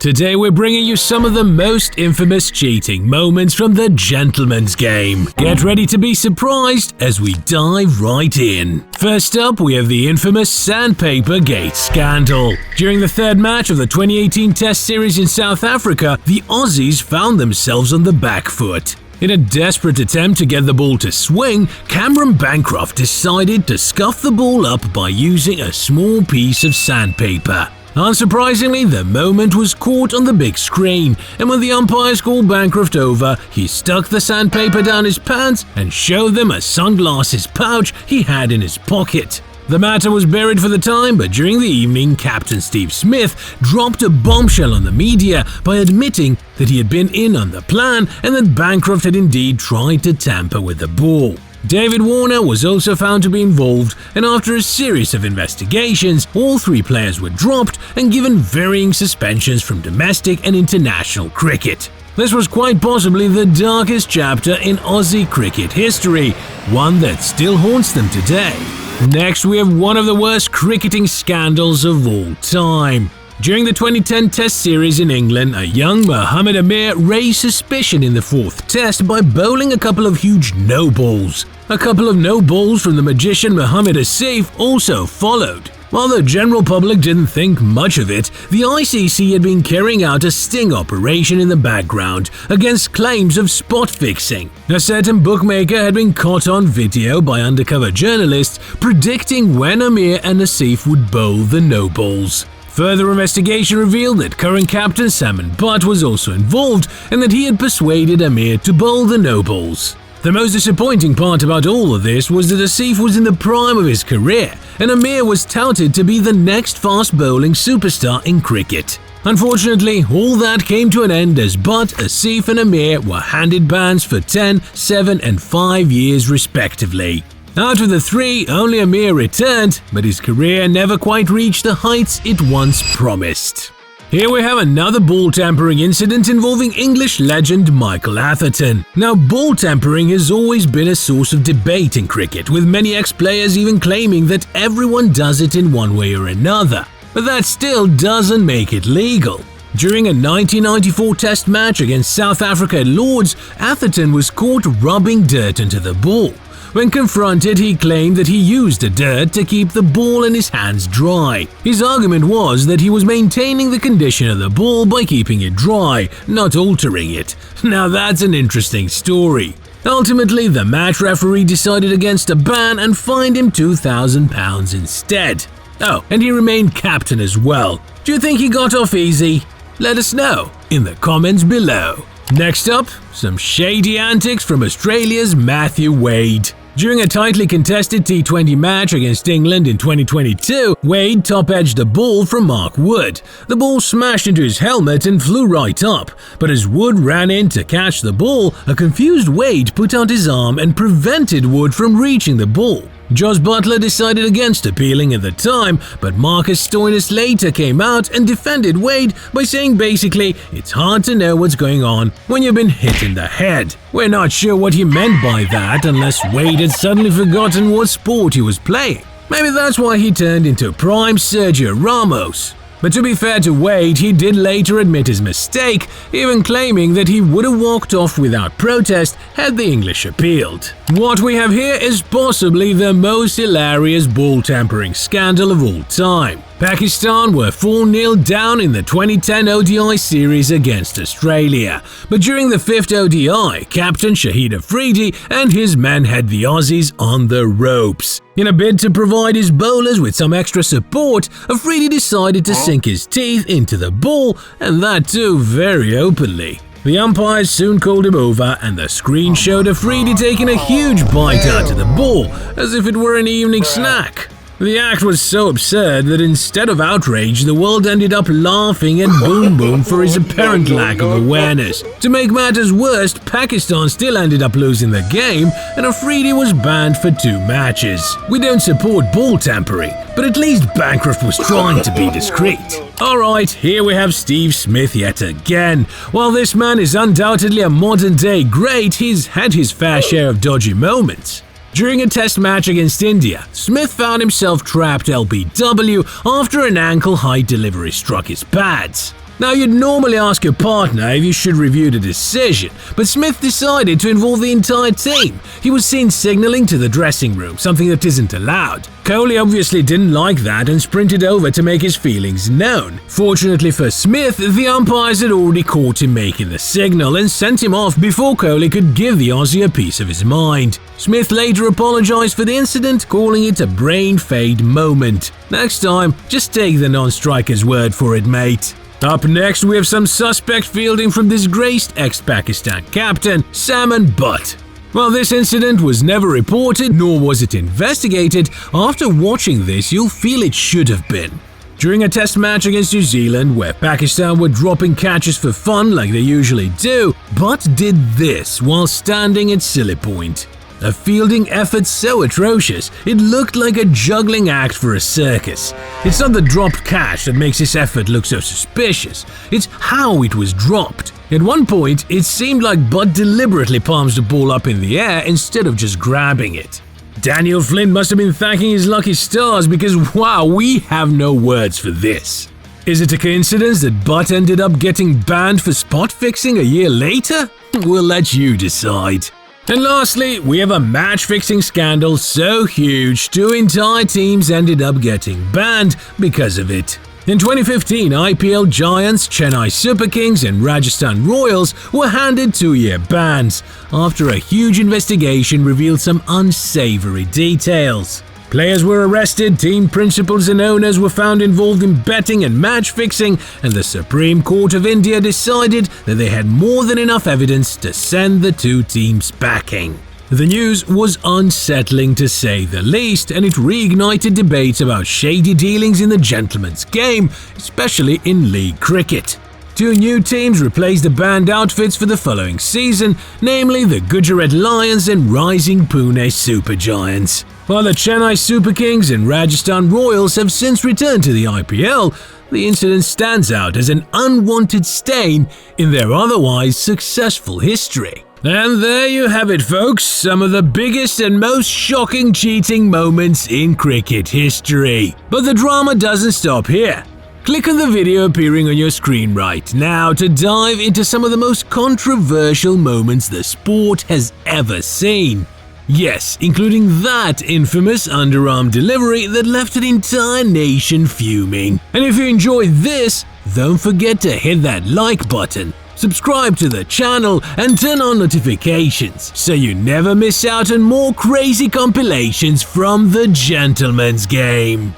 Today we're bringing you some of the most infamous cheating moments from the gentleman's game. Get ready to be surprised as we dive right in. First up, we have the infamous Sandpaper Gate scandal. During the third match of the 2018 Test Series in South Africa, the Aussies found themselves on the back foot. In a desperate attempt to get the ball to swing, Cameron Bancroft decided to scuff the ball up by using a small piece of sandpaper. Unsurprisingly, the moment was caught on the big screen, and when the umpires called Bancroft over, he stuck the sandpaper down his pants and showed them a sunglasses pouch he had in his pocket. The matter was buried for the time, but during the evening, Captain Steve Smith dropped a bombshell on the media by admitting that he had been in on the plan and that Bancroft had indeed tried to tamper with the ball. David Warner was also found to be involved, and after a series of investigations, all three players were dropped and given varying suspensions from domestic and international cricket. This was quite possibly the darkest chapter in Aussie cricket history, one that still haunts them today. Next, we have one of the worst cricketing scandals of all time. During the 2010 Test Series in England, a young Mohammad Amir raised suspicion in the fourth test by bowling a couple of huge no-balls. A couple of no-balls from the magician Mohammad Asif also followed. While the general public didn't think much of it, the ICC had been carrying out a sting operation in the background against claims of spot fixing. A certain bookmaker had been caught on video by undercover journalists predicting when Amir and Asif would bowl the no-balls. Further investigation revealed that current captain Salman Butt was also involved and that he had persuaded Amir to bowl the no-balls. The most disappointing part about all of this was that Asif was in the prime of his career, and Amir was touted to be the next fast-bowling superstar in cricket. Unfortunately, all that came to an end as Butt, Asif and Amir were handed bans for 10, 7 and 5 years respectively. Out of the three, only Amir returned, but his career never quite reached the heights it once promised. Here we have another ball tampering incident involving English legend Michael Atherton. Now, ball tampering has always been a source of debate in cricket, with many ex-players even claiming that everyone does it in one way or another. But that still doesn't make it legal. During a 1994 Test match against South Africa at Lords, Atherton was caught rubbing dirt into the ball. When confronted, he claimed that he used the dirt to keep the ball in his hands dry. His argument was that he was maintaining the condition of the ball by keeping it dry, not altering it. Now that's an interesting story. Ultimately, the match referee decided against a ban and fined him £2,000 instead. Oh, and he remained captain as well. Do you think he got off easy? Let us know in the comments below. Next up, some shady antics from Australia's Matthew Wade. During a tightly contested T20 match against England in 2022, Wade top-edged a ball from Mark Wood. The ball smashed into his helmet and flew right up, but as Wood ran in to catch the ball, a confused Wade put out his arm and prevented Wood from reaching the ball. Jos Buttler decided against appealing at the time, but Marcus Stoinis later came out and defended Wade by saying basically, it's hard to know what's going on when you've been hit in the head. We're not sure what he meant by that unless Wade had suddenly forgotten what sport he was playing. Maybe that's why he turned into prime Sergio Ramos. But to be fair to Wade, he did later admit his mistake, even claiming that he would have walked off without protest had the English appealed. What we have here is possibly the most hilarious ball tampering scandal of all time. Pakistan were 4-0 down in the 2010 ODI series against Australia, but during the 5th ODI, Captain Shahid Afridi and his men had the Aussies on the ropes. In a bid to provide his bowlers with some extra support, Afridi decided to sink his teeth into the ball, and that too very openly. The umpires soon called him over, and the screen showed Afridi taking a huge bite out of the ball, as if it were an evening snack. The act was so absurd that instead of outrage, the world ended up laughing at Boom Boom for his apparent lack of awareness. To make matters worse, Pakistan still ended up losing the game, and Afridi was banned for 2 matches. We don't support ball tampering, but at least Bancroft was trying to be discreet. Alright, here we have Steve Smith yet again. While this man is undoubtedly a modern-day great, he's had his fair share of dodgy moments. During a test match against India, Smith found himself trapped LBW after an ankle-height delivery struck his pads. Now, you'd normally ask your partner if you should review the decision, but Smith decided to involve the entire team. He was seen signaling to the dressing room, something that isn't allowed. Coley obviously didn't like that and sprinted over to make his feelings known. Fortunately for Smith, the umpires had already caught him making the signal and sent him off before Coley could give the Aussie a piece of his mind. Smith later apologized for the incident, calling it a brain fade moment. Next time, just take the non-striker's word for it, mate. Up next, we have some suspect fielding from disgraced ex-Pakistan captain Salman Butt. While this incident was never reported, nor was it investigated, after watching this you'll feel it should have been. During a test match against New Zealand, where Pakistan were dropping catches for fun like they usually do, Butt did this while standing at silly point. A fielding effort so atrocious, it looked like a juggling act for a circus. It's not the dropped catch that makes this effort look so suspicious, it's how it was dropped. At one point, it seemed like Butt deliberately palms the ball up in the air instead of just grabbing it. Daniel Flint must have been thanking his lucky stars because wow, we have no words for this. Is it a coincidence that Butt ended up getting banned for spot fixing a year later? We'll let you decide. And lastly, we have a match-fixing scandal so huge, 2 entire teams ended up getting banned because of it. In 2015, IPL giants Chennai Super Kings and Rajasthan Royals were handed 2-year bans after a huge investigation revealed some unsavory details. Players were arrested, team principals and owners were found involved in betting and match fixing, and the Supreme Court of India decided that they had more than enough evidence to send the 2 teams packing. The news was unsettling to say the least, and it reignited debates about shady dealings in the gentleman's game, especially in league cricket. 2 new teams replaced the banned outfits for the following season, namely the Gujarat Lions and Rising Pune Super Giants. While the Chennai Super Kings and Rajasthan Royals have since returned to the IPL, the incident stands out as an unwanted stain in their otherwise successful history. And there you have it, folks, some of the biggest and most shocking cheating moments in cricket history. But the drama doesn't stop here. Click on the video appearing on your screen right now to dive into some of the most controversial moments the sport has ever seen. Yes, including that infamous underarm delivery that left an entire nation fuming. And if you enjoyed this, don't forget to hit that like button, subscribe to the channel and turn on notifications so you never miss out on more crazy compilations from the Gentleman's Game.